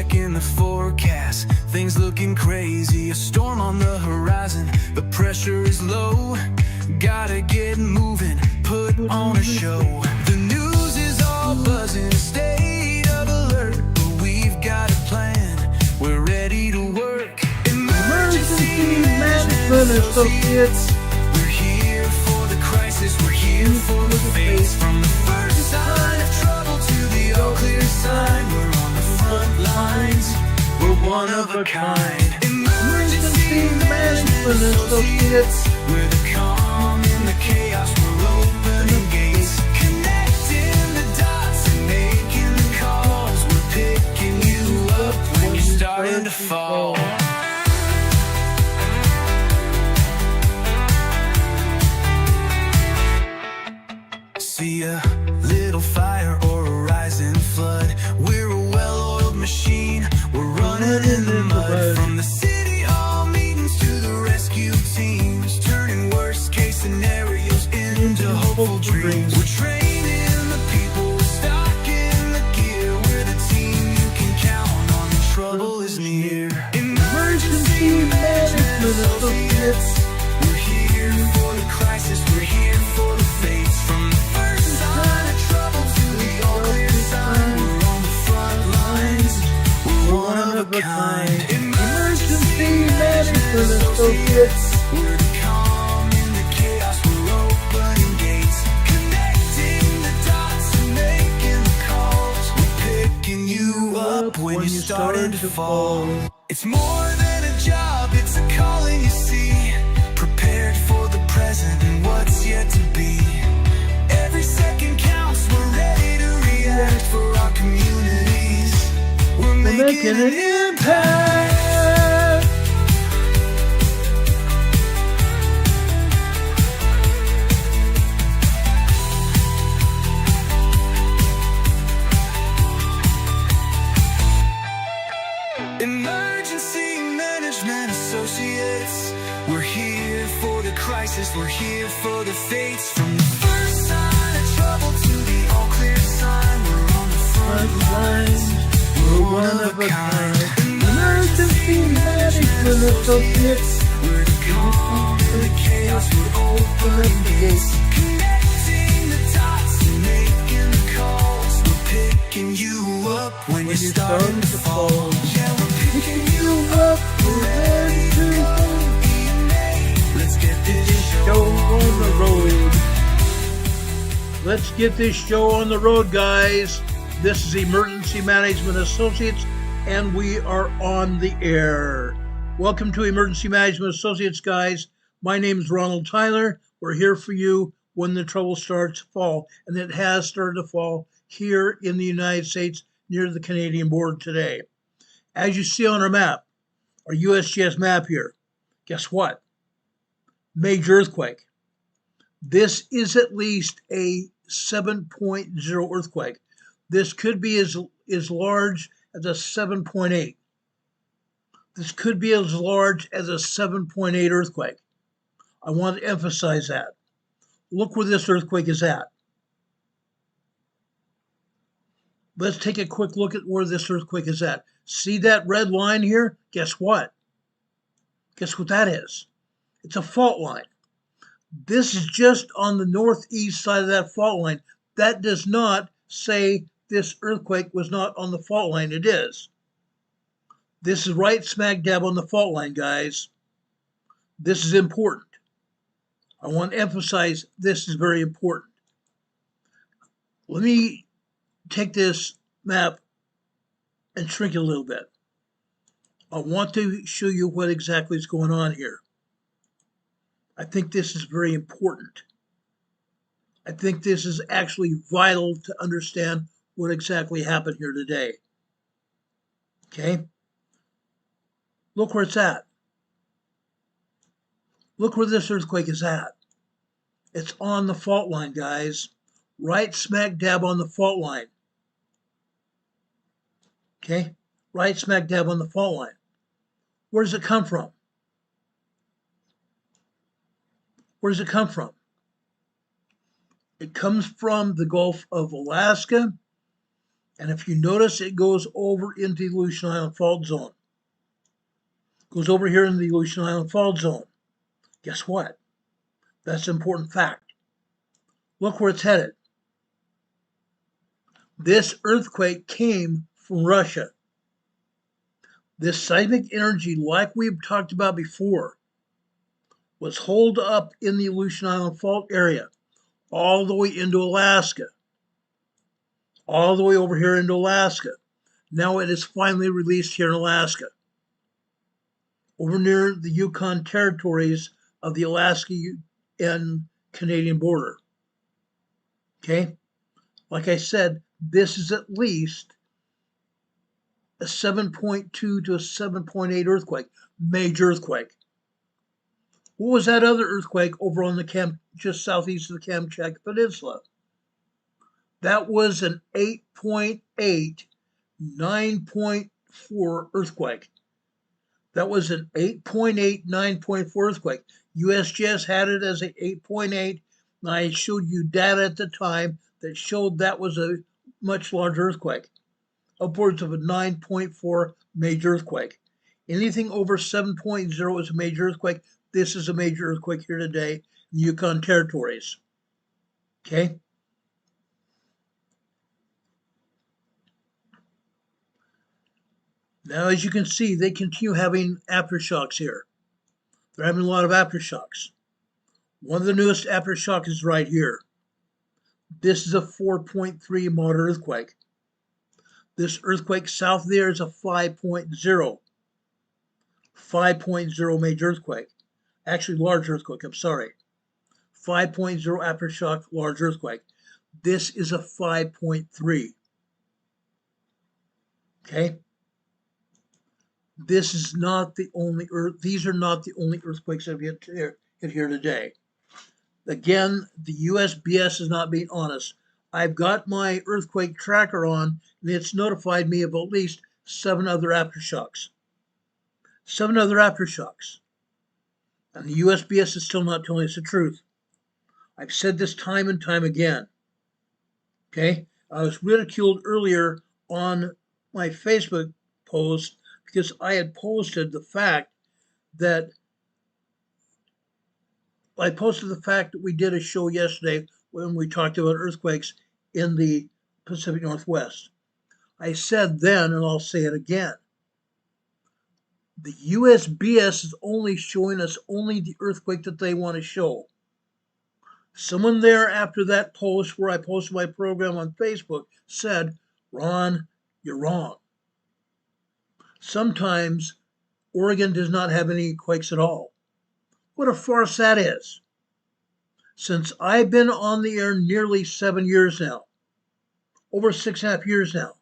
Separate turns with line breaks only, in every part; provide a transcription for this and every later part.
checking the forecast, things looking crazy. A storm on the horizon, the pressure is low. Gotta get moving, put on a show. The news is all buzzing, state of alert, but we've got a plan, we're ready to work. Emergency Management Associates. We're here for the crisis, we're here for the face. From the first sign of trouble to the all clear sign, we're on the front lines, we're one of a kind. Emergency Management Associates. We're the calm in the chaos, we're opening gates, connecting the dots and making the calls. We're picking you up when you're starting to fall. See a little fire or a rising flood, we're a well-oiled machine, we're running in the mud. From the city hall meetings to the rescue teams, turning worst case scenarios into hopeful dreams. We're training the people, we're stocking the gear, we're the team you can count on, the trouble is near. Emergency Management Associates. We're here for the crisis, we're here for the fates. From the first sign of trouble to the all clear sign, we're on the front lines, we're one of a kind. Emergency Management Associates. We're the calm in the chaos, we're opening gates, connecting the dots and making the calls. We're picking you up when you're starting to fall. It's more than a job, it's a calling, you see. Prepared for the present and what's yet to be. Every second counts, we're ready to react for our communities. We're making an impact. Emergency Management Associates. We're here for the crisis, we're here for the fates. From the first sign of trouble to the all clear sign, we're on the front lines, we're one of a kind. Emergency Management Associates. We're the calm in the chaos, we're opening gates, connecting the dots and making the calls. We're picking you up when you're starting to fall. Yeah, we're picking you up, we're ready to go. Let's get this show on the road.
Let's get this show on the road, guys. This is Emergency Management Associates, and we are on the air. Welcome to Emergency Management Associates, guys. My name is Ronald Tyler. We're here for you when the trouble starts to fall, and it has started to fall here in the United States near the Canadian border today. As you see on our map, our USGS map here, guess what? Major earthquake. This is at least a 7.0 earthquake. This could be as large as a 7.8. This could be as large as a 7.8 earthquake. I want to emphasize that. Look where this earthquake is at. Let's take a quick look at where this earthquake is at. See that red line here? Guess what? Guess what that is? It's a fault line. This is just on the northeast side of that fault line. That does not say this earthquake was not on the fault line. It is. This is right smack dab on the fault line, guys. This is important. I want to emphasize this is very important. Let me take this map and shrink it a little bit. I want to show you what exactly is going on here. I think this is very important. I think this is actually vital to understand what exactly happened here today. Okay? Look where it's at. Look where this earthquake is at. It's on the fault line, guys. Right smack dab on the fault line. Okay? Right smack dab on the fault line. Where does it come from? Where does it come from? It comes from the Gulf of Alaska. And if you notice, it goes over into the Aleutian Island Fault Zone. Goes over here in the Aleutian Island Fault Zone. Guess what? That's an important fact. Look where it's headed. This earthquake came from Russia. This seismic energy, like we've talked about before, was holed up in the Aleutian Island Fault area, all the way into Alaska, all the way over here into Alaska. Now it is finally released here in Alaska, over near the Yukon territories of the Alaska and Canadian border. Okay? Like I said, this is at least a 7.2 to a 7.8 earthquake, major earthquake. What was that other earthquake over on the just southeast of the Kamchatka Peninsula? That was an 8.8, 9.4 earthquake. That was an 8.8, 9.4 earthquake. USGS had it as an 8.8, and I showed you data at the time that showed that was a much larger earthquake, upwards of a 9.4 major earthquake. Anything over 7.0 is a major earthquake. This is a major earthquake here today in the Yukon territories. Okay? Now, as you can see, they continue having aftershocks here. They're having a lot of aftershocks. One of the newest aftershocks is right here. This is a 4.3 moderate earthquake. This earthquake south there is a 5.0. 5.0 major earthquake. Actually, large earthquake, I'm sorry. 5.0 aftershock, large earthquake. This is a 5.3. Okay? This is not the only these are not the only earthquakes that have hit here today. Again, the USBS is not being honest. I've got my earthquake tracker on, and it's notified me of at least 7 other aftershocks. 7 other aftershocks. And the USBS is still not telling us the truth. I've said this time and time again. Okay? I was ridiculed earlier on my Facebook post because I had posted the fact that we did a show yesterday when we talked about earthquakes in the Pacific Northwest. I said then, and I'll say it again, the USBS is only showing us only the earthquake that they want to show. Someone there after that post where I posted my program on Facebook said, Ron, you're wrong. Sometimes Oregon does not have any quakes at all. What a farce that is. Since I've been on the air nearly 7 years now, over 6.5 years now,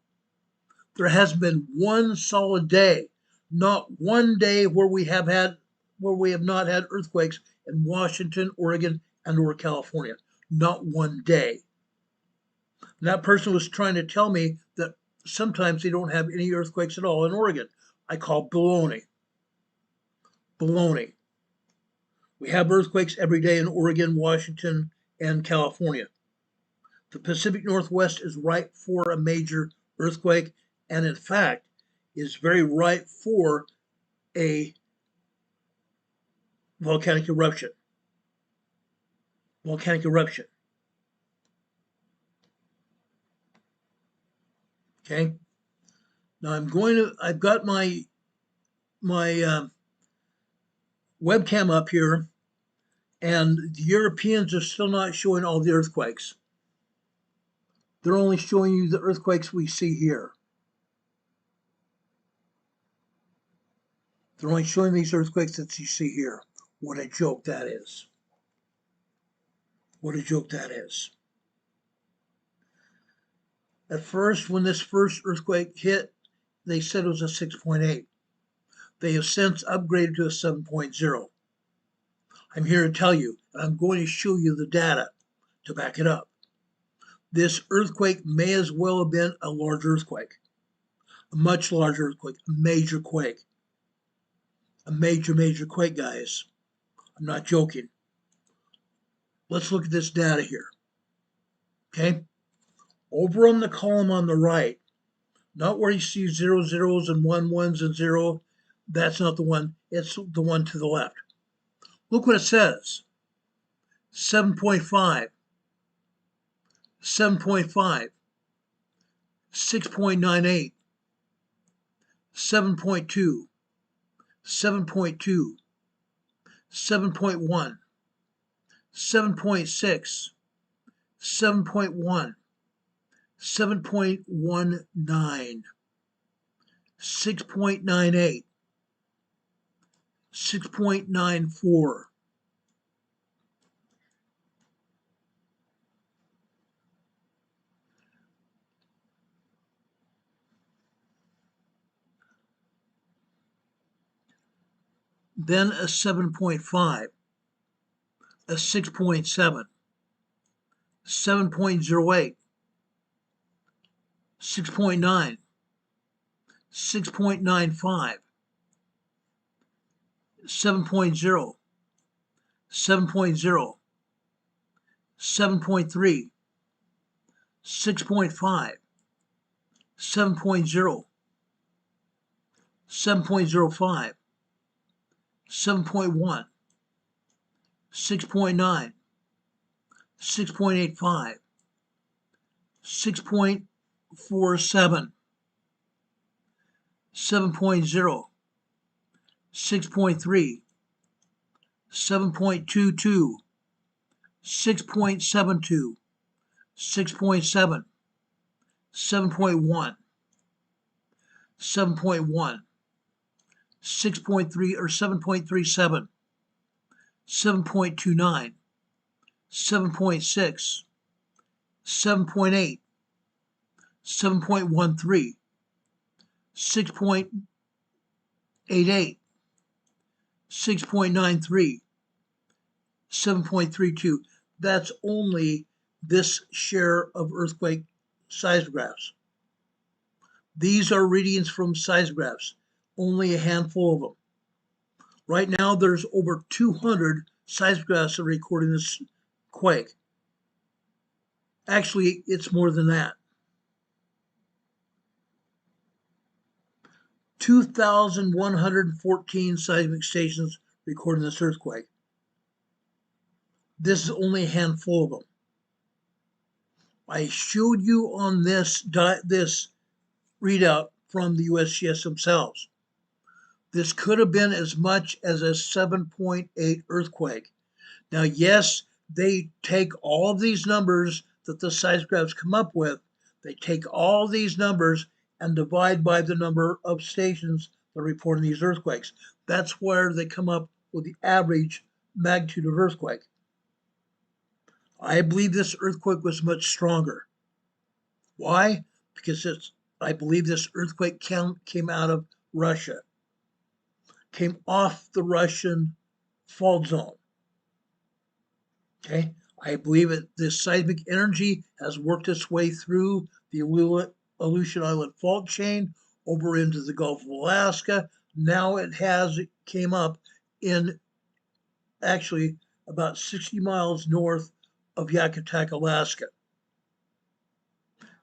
there hasn't been one solid day, not one day where we have not had earthquakes in Washington, Oregon, and or California. Not one day. And that person was trying to tell me that sometimes they don't have any earthquakes at all in Oregon. I call baloney. Baloney. We have earthquakes every day in Oregon, Washington, and California. The Pacific Northwest is ripe for a major earthquake, and in fact, is very ripe for a volcanic eruption. Volcanic eruption. Okay. Now I've got my webcam up here, and the Europeans are still not showing all the earthquakes. They're only showing you the earthquakes we see here. They're only showing these earthquakes that you see here. What a joke that is. What a joke that is. At first, when this first earthquake hit, they said it was a 6.8. They have since upgraded to a 7.0. I'm here to tell you, and I'm going to show you the data to back it up. This earthquake may as well have been a large earthquake, a much larger earthquake, a major quake. A major quake, guys. I'm not joking. Let's look at this data here. Okay? Over on the column on the right, Not where you see 0 zeros and 1 ones and 0. That's not the one. It's the one to the left. Look what it says. 7.5, 7.5, 6.98, 7.2, 7.2, 7.1, 7.6, 7.1, 7.19, 6.98, 6.94. Then a 7.5, a 6.7, 7.08, 6.9, 6.95, 7.0, 7.0, 7.3, 6.5, 7.0, 7.05, 7.1, 6.9, 6.85, 6.47, 7.0, 6.3, 7.22, 6.72, 6.7, 7.1, 7.1, 6.3 or 7.37, 7.29, 7.6, 7.8, 7.13, 6.88, 6.93, 7.32. That's only this share of earthquake seismographs. These are readings from seismographs, only a handful of them. Right now, there's over 200 seismographs that are recording this quake. Actually, it's more than that. 2,114 seismic stations recording this earthquake. This is only a handful of them. I showed you on this readout from the USGS themselves. This could have been as much as a 7.8 earthquake. Now, yes, they take all of these numbers that the seismographs come up with, they take all these numbers and divide by the number of stations that are reporting these earthquakes. That's where they come up with the average magnitude of earthquake. I believe this earthquake was much stronger. Why? Because I believe this earthquake came out of Russia, came off the Russian fault zone. Okay, I believe this seismic energy has worked its way through the Aleutian Island fault chain over into the Gulf of Alaska. Now it came up in actually about 60 miles north of Yakutak, Alaska.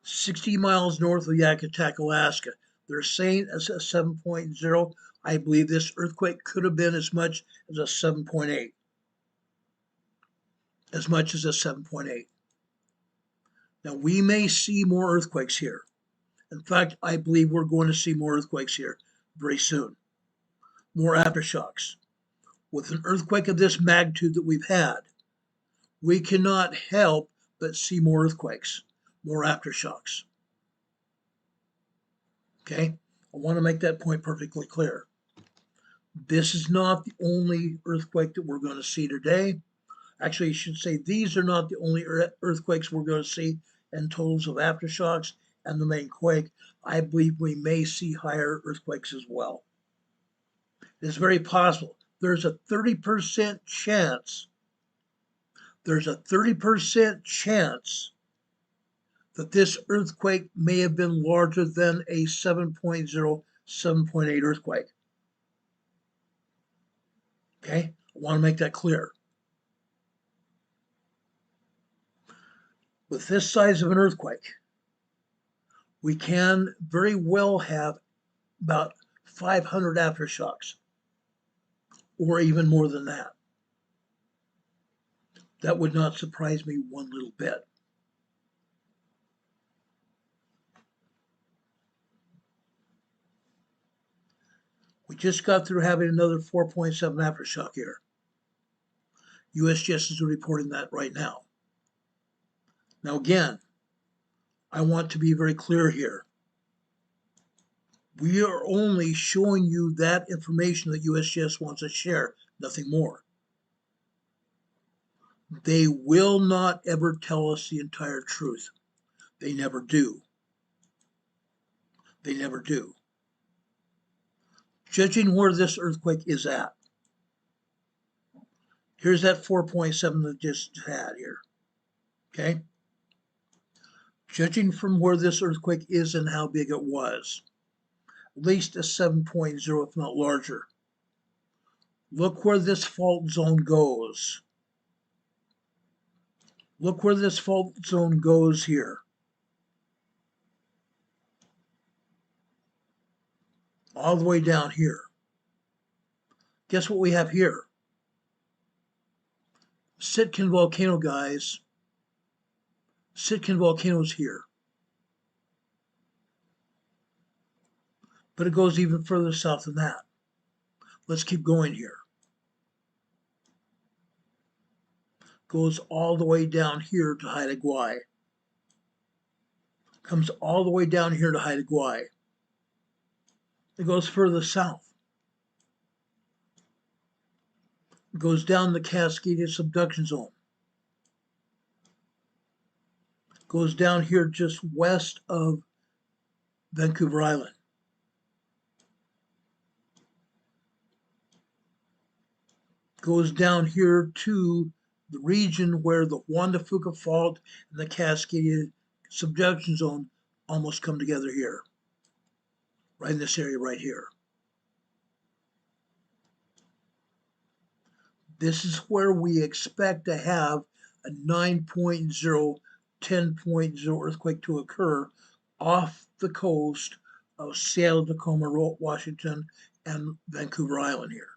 60 miles north of Yakutak, Alaska. They're saying it's a 7.0. I believe this earthquake could have been as much as a 7.8. As much as a 7.8. Now, we may see more earthquakes here. In fact, I believe we're going to see more earthquakes here very soon. More aftershocks. With an earthquake of this magnitude that we've had, we cannot help but see more earthquakes, more aftershocks. Okay? I want to make that point perfectly clear. This is not the only earthquake that we're going to see today. Actually, I should say these are not the only earthquakes we're going to see in totals of aftershocks and the main quake. I believe we may see higher earthquakes as well. It's very possible. There's a 30% chance. There's a 30% chance that this earthquake may have been larger than a 7.0, 7.8 earthquake. Okay, I want to make that clear. With this size of an earthquake, we can very well have about 500 aftershocks, or even more than that. That would not surprise me one little bit. We just got through having another 4.7 aftershock here. USGS is reporting that right now. Now again, I want to be very clear here. We are only showing you that information that USGS wants to share, nothing more. They will not ever tell us the entire truth. They never do. They never do. Judging where this earthquake is at. Here's that 4.7 that just had here. Okay? Judging from where this earthquake is and how big it was, at least a 7.0, if not larger. Look where this fault zone goes. Look where this fault zone goes here. All the way down here. Guess what we have here? Sitkin volcano, guys. Sitkin volcano's here. But it goes even further south than that. Let's keep going here. Goes all the way down here to Haida Gwaii. Comes all the way down here to Haida Gwaii. It goes further south. It goes down the Cascadia subduction zone. Goes down here just west of Vancouver Island. Goes down here to the region where the Juan de Fuca Fault and the Cascadia subduction zone almost come together here. Right in this area right here. This is where we expect to have a 9.0, 10.0 earthquake to occur off the coast of Seattle, Tacoma, Washington, and Vancouver Island here.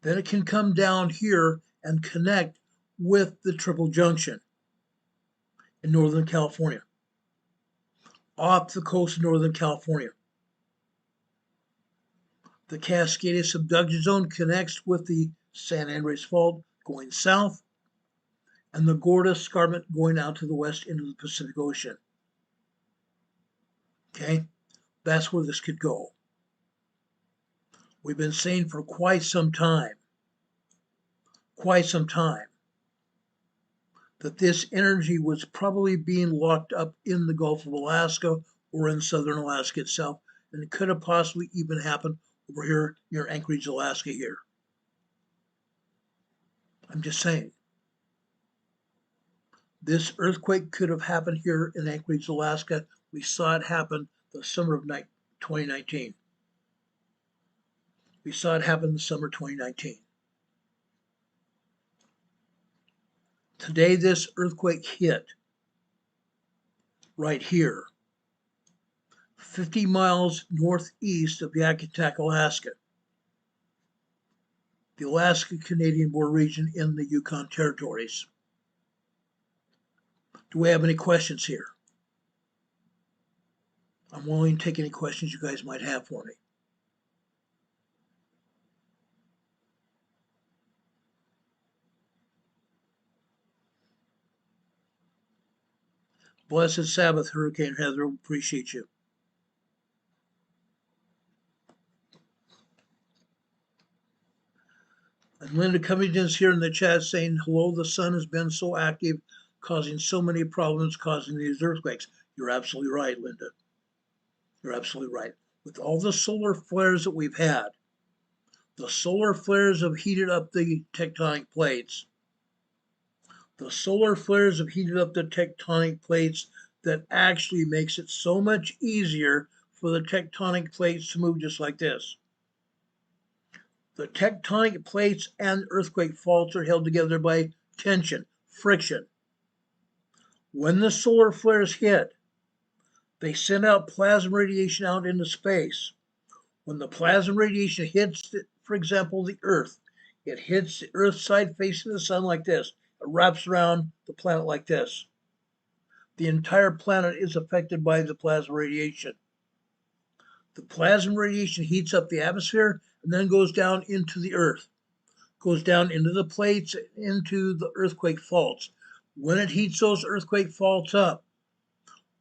Then it can come down here and connect with the Triple Junction in Northern California, off the coast of Northern California. The Cascadia subduction zone connects with the San Andreas Fault going south, and the Gorda Escarpment going out to the west into the Pacific Ocean. Okay, that's where this could go. We've been saying for quite some time, that this energy was probably being locked up in the Gulf of Alaska or in southern Alaska itself, and it could have possibly even happened over here near Anchorage, Alaska here. I'm just saying. This earthquake could have happened here in Anchorage, Alaska. We saw it happen the summer of 2019. We saw it happen in the summer of 2019. Today, this earthquake hit right here, 50 miles northeast of Yakutak, Alaska, the Alaska-Canadian border region in the Yukon territories. Do we have any questions here? I'm willing to take any questions you guys might have for me. Blessed Sabbath, Hurricane Heather. Appreciate you. And Linda Covington's here in the chat saying, hello, the sun has been so active, causing so many problems, causing these earthquakes. You're absolutely right, Linda. You're absolutely right. With all the solar flares that we've had, the solar flares have heated up the tectonic plates. The solar flares have heated up the tectonic plates that actually makes it so much easier for the tectonic plates to move just like this. The tectonic plates and earthquake faults are held together by tension, friction. When the solar flares hit, they send out plasma radiation out into space. When the plasma radiation hits, for example, the Earth, it hits the Earth side facing the sun like this. It wraps around the planet like this. The entire planet is affected by the plasma radiation. The plasma radiation heats up the atmosphere and then goes down into the Earth, goes down into the plates, into the earthquake faults. When it heats those earthquake faults up,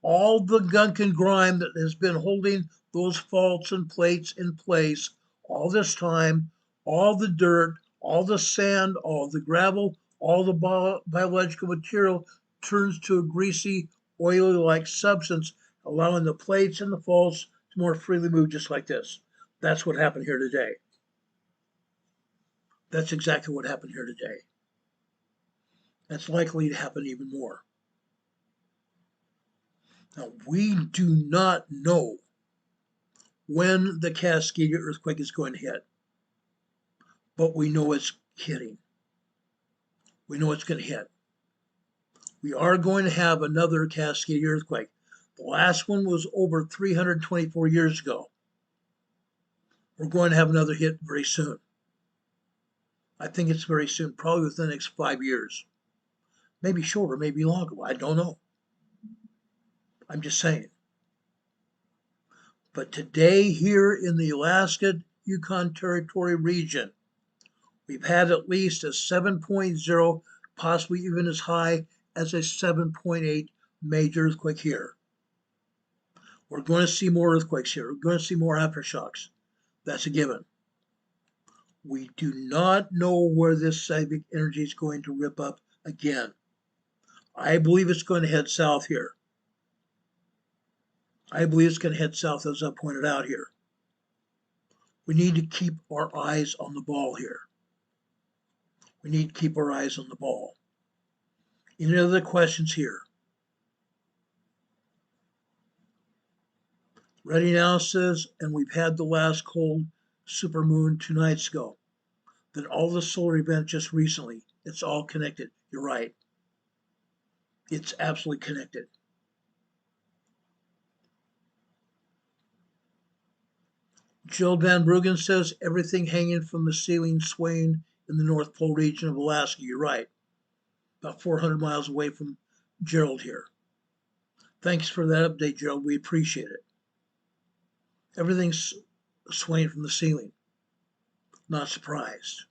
all the gunk and grime that has been holding those faults and plates in place all this time, all the dirt, all the sand, all the gravel, all the biological material turns to a greasy, oily-like substance, allowing the plates and the faults to more freely move just like this. That's what happened here today. That's exactly what happened here today. That's likely to happen even more. Now, we do not know when the Cascadia earthquake is going to hit, but we know it's hitting. We know it's going to hit. We are going to have another Cascadia earthquake. The last one was over 324 years ago. We're going to have another hit very soon. I think it's very soon, probably within the next 5 years. Maybe shorter, maybe longer. I don't know. I'm just saying. But today here in the Alaska Yukon Territory region, we've had at least a 7.0, possibly even as high as a 7.8 major earthquake here. We're going to see more earthquakes here. We're going to see more aftershocks. That's a given. We do not know where this seismic energy is going to rip up again. I believe it's going to head south here. I believe it's going to head south, as I pointed out here. We need to keep our eyes on the ball here. We need to keep our eyes on the ball. Any other questions here? Ready now says, and we've had the last cold supermoon 2 nights ago. Then all the solar events just recently. It's all connected. You're right. It's absolutely connected. Jill Van Bruggen says, everything hanging from the ceiling swaying in the North Pole region of Alaska. You're right. About 400 miles away from Gerald here. Thanks for that update, Gerald. We appreciate it. Everything's swaying from the ceiling. Not surprised.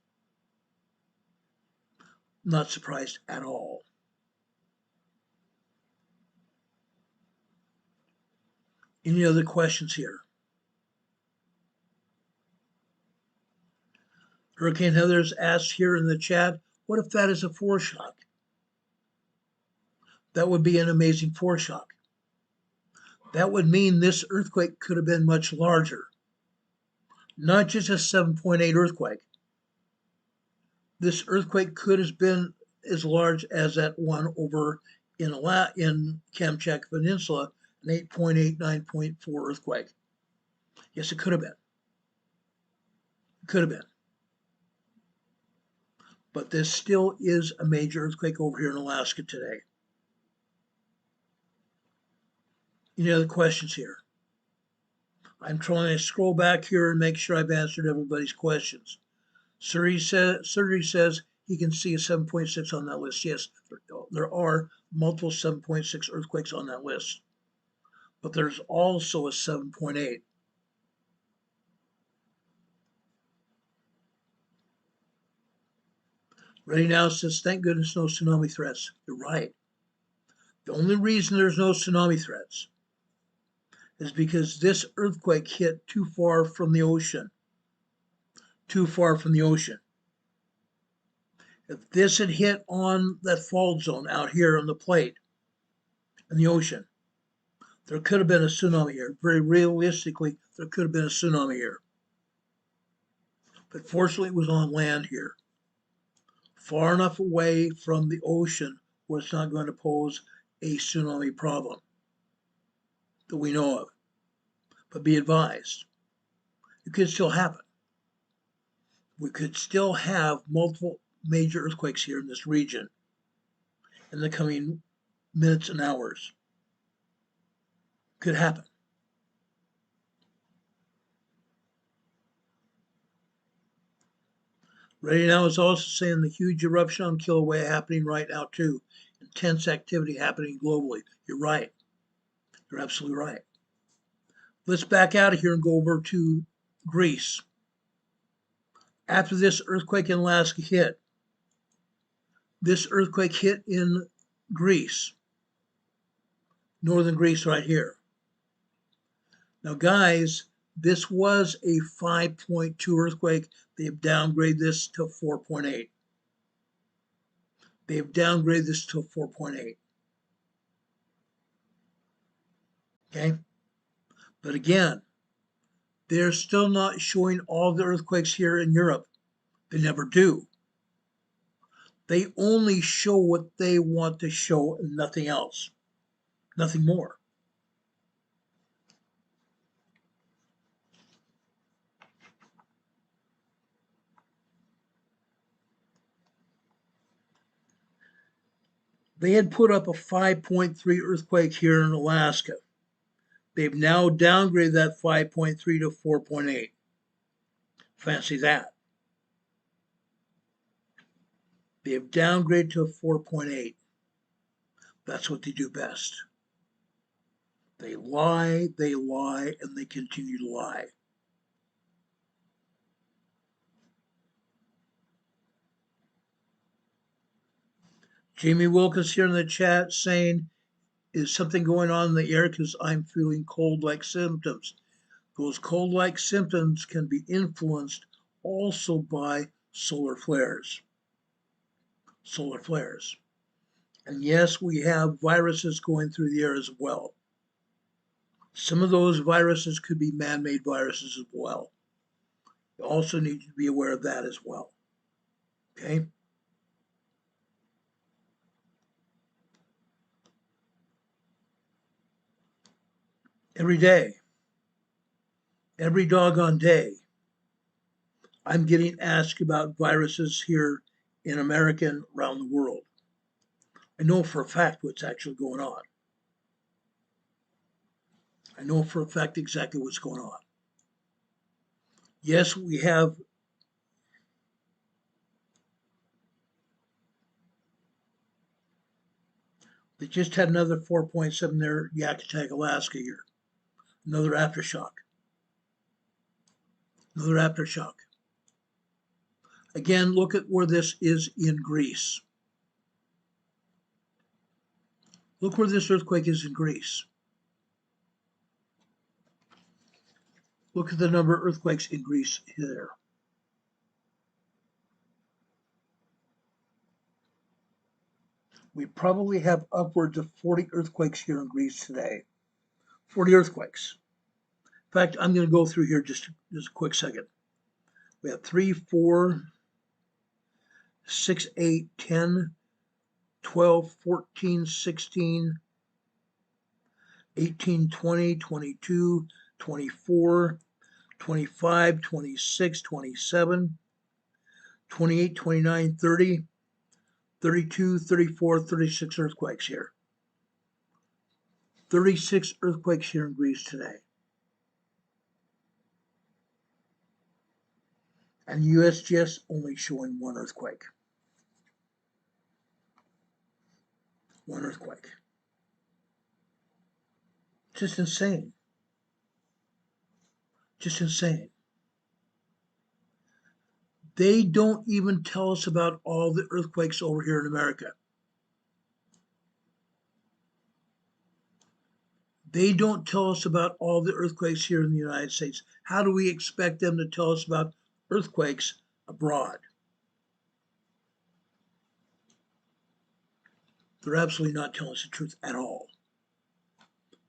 Not surprised at all. Any other questions here? Hurricane Heather's asked here in the chat, what if that is a foreshock? That would be an amazing foreshock. That would mean this earthquake could have been much larger. Not just a 7.8 earthquake. This earthquake could have been as large as that one over in Kamchatka Peninsula, an 8.8, 9.4 earthquake. Yes, it could have been. It could have been. But this still is a major earthquake over here in Alaska today. Any other questions here? I'm trying to scroll back here and make sure I've answered everybody's questions. Surgery says he can see a 7.6 on that list. Yes, there are multiple 7.6 earthquakes on that list. But there's also a 7.8. Ready Now says, thank goodness no tsunami threats. You're right. The only reason there's no tsunami threats is because this earthquake hit too far from the ocean. Too far from the ocean. If this had hit on that fault zone out here on the plate in the ocean, there could have been a tsunami here. Very realistically, there could have been a tsunami here. But fortunately, it was on land here, far enough away from the ocean where it's not going to pose a tsunami problem that we know of. But be advised, it could still happen. We could still have multiple major earthquakes here in this region in the coming minutes and hours. Could happen. Right now is also saying the huge eruption on Kilauea happening right now too. Intense activity happening globally. You're right. You're absolutely right. Let's back out of here and go over to Greece. After this earthquake in Alaska hit, this earthquake hit in Greece, northern Greece right here. Now guys, this was a 5.2 earthquake. They've downgraded this to 4.8. They've downgraded this to 4.8. Okay? But again, they're still not showing all the earthquakes here in Europe. They never do. They only show what they want to show and nothing else, nothing more. They had put up a 5.3 earthquake here in Alaska. They've now downgraded that 5.3 to 4.8. Fancy that. They have downgraded to a 4.8. That's what they do best. They lie, and they continue to lie. Jamie Wilkins here in the chat saying, is something going on in the air because I'm feeling cold-like symptoms. Those cold-like symptoms can be influenced also by solar flares. Solar flares. And yes, we have viruses going through the air as well. Some of those viruses could be man-made viruses as well. You also need to be aware of that as well. Okay? Every day, every doggone day, I'm getting asked about viruses here in America and around the world. I know for a fact what's actually going on. I know for a fact exactly what's going on. Yes, we have they just had another 4.7 there, Yakutat, Alaska here. Another aftershock. Another aftershock. Again, look at where this is in Greece. Look where this earthquake is in Greece. Look at the number of earthquakes in Greece here. We probably have upwards of 40 earthquakes here in Greece today. 40 earthquakes. In fact, I'm going to go through here just a quick second. We have 3, 4, 6, 8, 10, 12, 14, 16, 18, 20, 22, 24, 25, 26, 27, 28, 29, 30, 32, 34, 36 earthquakes here. 36 earthquakes here in Greece today. And USGS only showing one earthquake. One earthquake. Just insane. Just insane. They don't even tell us about all the earthquakes over here in America. They don't tell us about all the earthquakes here in the United States. How do we expect them to tell us about earthquakes abroad? They're absolutely not telling us the truth at all.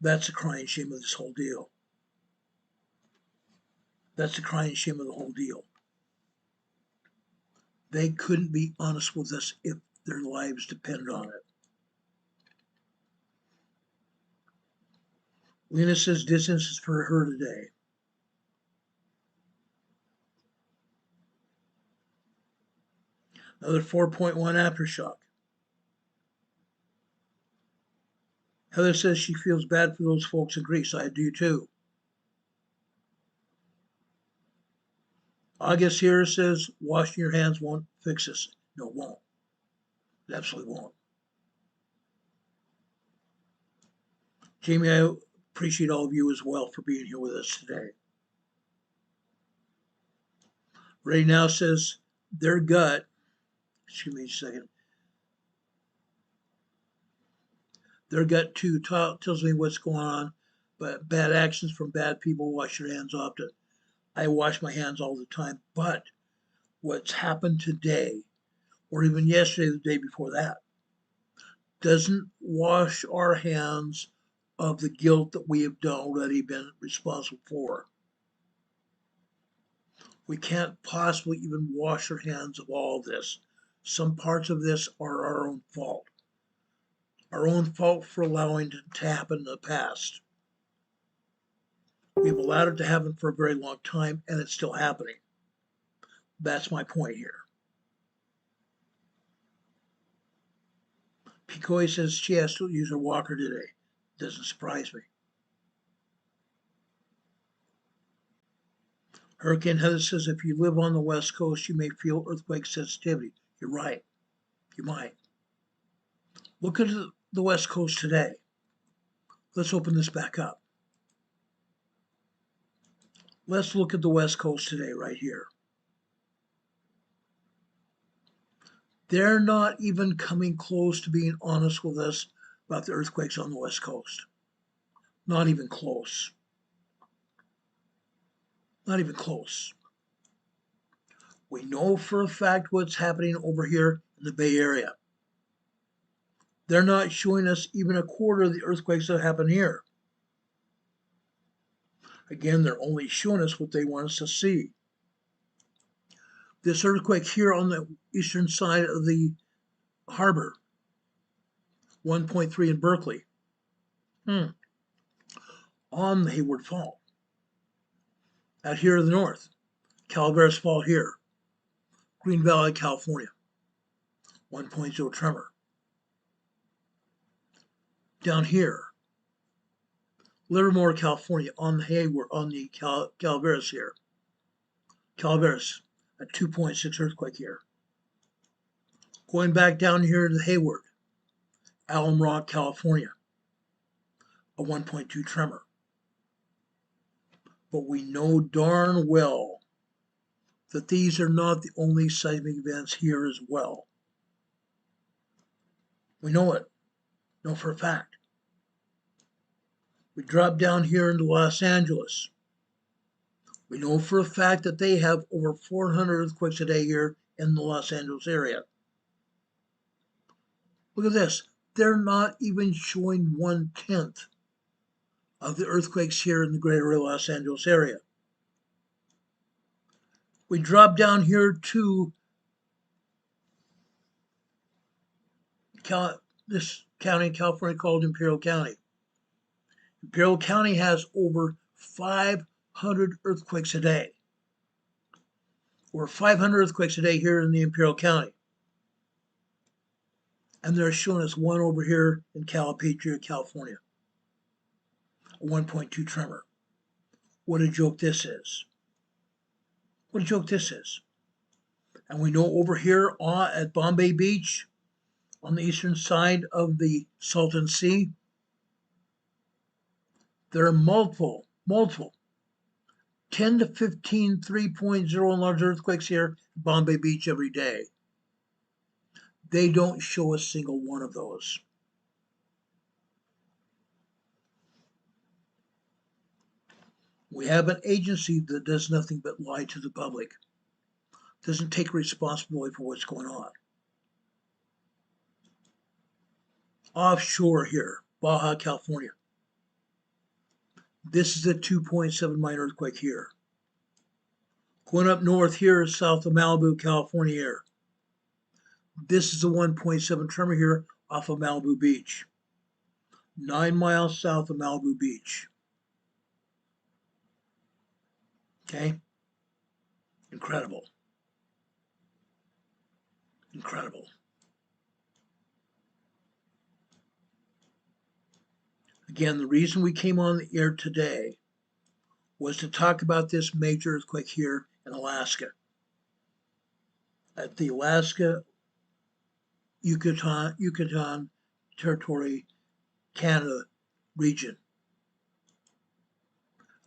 That's the crying shame of this whole deal. That's the crying shame of the whole deal. They couldn't be honest with us if their lives depended on it. Lena says distance is for her today. Another 4.1 aftershock. Heather says she feels bad for those folks in Greece. I do too. August here says washing your hands won't fix this. No, it won't. It absolutely won't. Jamie, I appreciate all of you as well for being here with us today. Ray now says their gut, excuse me a second, their gut too tells me what's going on, but bad actions from bad people. Wash your hands often. I wash my hands all the time, but what's happened today, or even yesterday, the day before that, doesn't wash our hands of the guilt that we have already been responsible for. We can't possibly even wash our hands of all of this. Some parts of this are our own fault. Our own fault for allowing it to happen in the past. We've allowed it to happen for a very long time, and it's still happening. That's my point here. Picoy says she has to use her walker today. Doesn't surprise me. Hurricane Heather says if you live on the West Coast, you may feel earthquake sensitivity. You're right. You might. Look at the West Coast today. Let's open this back up. Let's look at the West Coast today, right here. They're not even coming close to being honest with us about the earthquakes on the West Coast. Not even close. Not even close. We know for a fact what's happening over here in the Bay Area. They're not showing us even a quarter of the earthquakes that happen here. Again, they're only showing us what they want us to see. This earthquake here on the eastern side of the harbor, 1.3 in Berkeley, on the Hayward Fault. Out here in the north, Calaveras Fault here, Green Valley, California, 1.0 tremor. Down here, Livermore, California, on the Hayward, on the Calaveras here. Calaveras, a 2.6 earthquake here. Going back down here to the Hayward, Alum Rock, California, a 1.2 tremor. But we know darn well that these are not the only seismic events here as well. We know it. Know for a fact. We drop down here into Los Angeles. We know for a fact that they have over 400 earthquakes a day here in the Los Angeles area. Look at this. They're not even showing 1/10 of the earthquakes here in the greater Los Angeles area. We drop down here to this county in California called Imperial County. Imperial County has over 500 earthquakes a day. Over 500 earthquakes a day here in the Imperial County. And they're showing us one over here in Calipatria, California. A 1.2 tremor. What a joke this is. What a joke this is. And we know over here at Bombay Beach, on the eastern side of the Salton Sea, there are multiple 10 to 15 3.0 and large earthquakes here at Bombay Beach every day. They don't show a single one of those. We have an agency that does nothing but lie to the public, doesn't take responsibility for what's going on. Offshore here, Baja, California. This is a 2.7 minor earthquake here. Going up north here is south of Malibu, California here. This is a 1.7 tremor here off of Malibu Beach. 9 miles south of Malibu Beach. Okay? Incredible. Incredible. Again, the reason we came on the air today was to talk about this major earthquake here in Alaska. At the Alaska, Yucatan Territory, Canada region.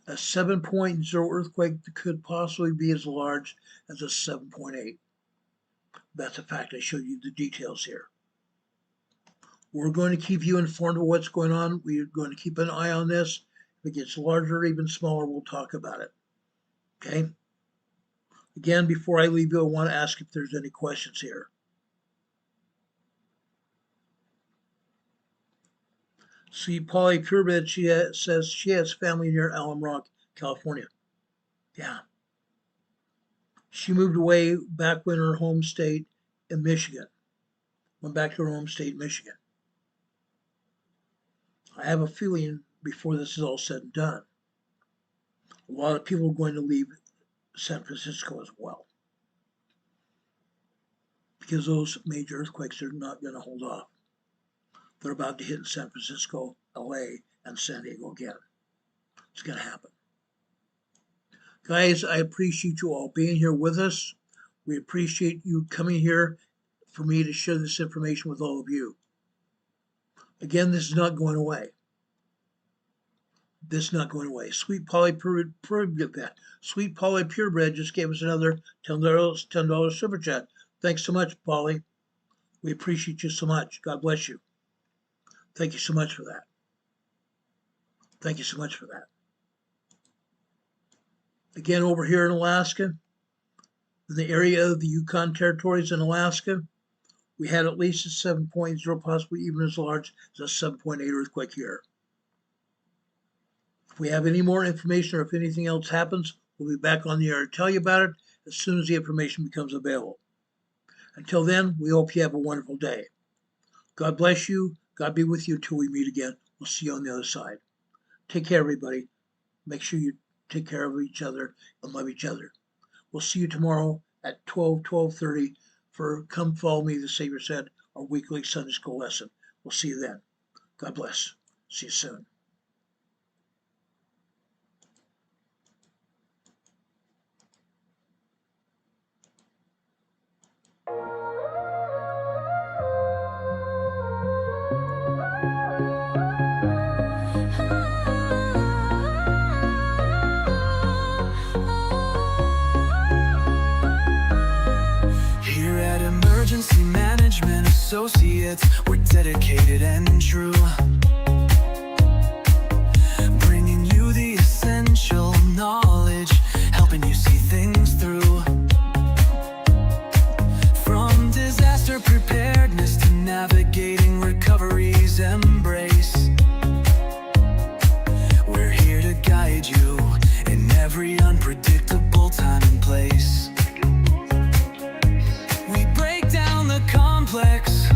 A 7.0 earthquake that could possibly be as large as a 7.8. That's a fact. I showed you the details here. We're going to keep you informed of what's going on. We're going to keep an eye on this. If it gets larger or even smaller, we'll talk about it. Okay? Again, before I leave you, I want to ask if there's any questions here. See, Polly Purebred, she says she has family near Alum Rock, California. Yeah. She moved away back when her home state in Michigan. Went back to her home state, Michigan. I have a feeling before this is all said and done, a lot of people are going to leave San Francisco as well, because those major earthquakes are not going to hold off. They're about to hit in San Francisco, LA, and San Diego again. It's going to happen. Guys, I appreciate you all being here with us. We appreciate you coming here for me to share this information with all of you. Again, this is not going away. This is not going away. Sweet Polly Purebred just gave us another $10 super chat. Thanks so much, Polly. We appreciate you so much. God bless you. Thank you so much for that. Thank you so much for that. Again, over here in Alaska, in the area of the Yukon territories in Alaska, we had at least a 7.0, possibly even as large as a 7.8 earthquake here. If we have any more information or if anything else happens, we'll be back on the air to tell you about it as soon as the information becomes available. Until then, we hope you have a wonderful day. God bless you. God be with you until we meet again. We'll see you on the other side. Take care, everybody. Make sure you take care of each other and love each other. We'll see you tomorrow at 12:30 for Come Follow Me, the Savior Said, our weekly Sunday school lesson. We'll see you then. God bless. See you soon.
Here at Emergency Management Associates, we're dedicated and true, bringing you the essential knowledge, helping you see things through. From disaster preparedness to navigating recovery's embrace, we're here to guide you in every unpredictable time and place. We break down the complex,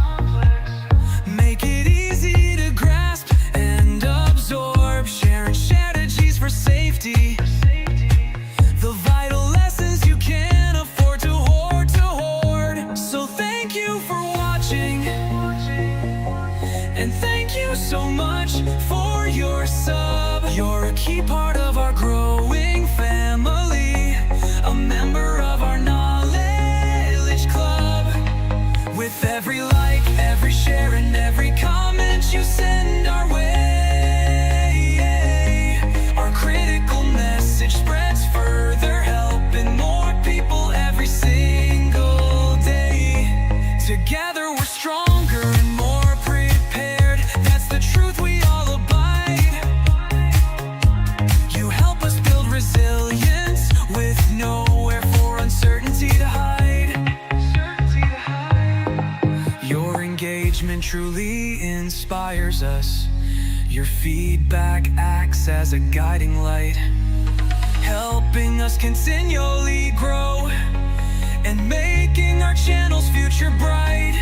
make it easy to grasp and absorb, sharing strategies for safety, the vital lessons you can't afford to hoard. So thank you for watching, and thank you so much for your sub. You're a key part of our growing family, a member of our knowledge club. With every like, every share, and every comment you send our way, our critical message spreads further, helping more people every single day. Together we're stronger and more prepared. That's the truth we all abide. You help us build resilience with nowhere for uncertainty to hide. Your engagement truly inspires us. Your feedback acts as a guiding light, helping us continually grow and making our channel's future bright.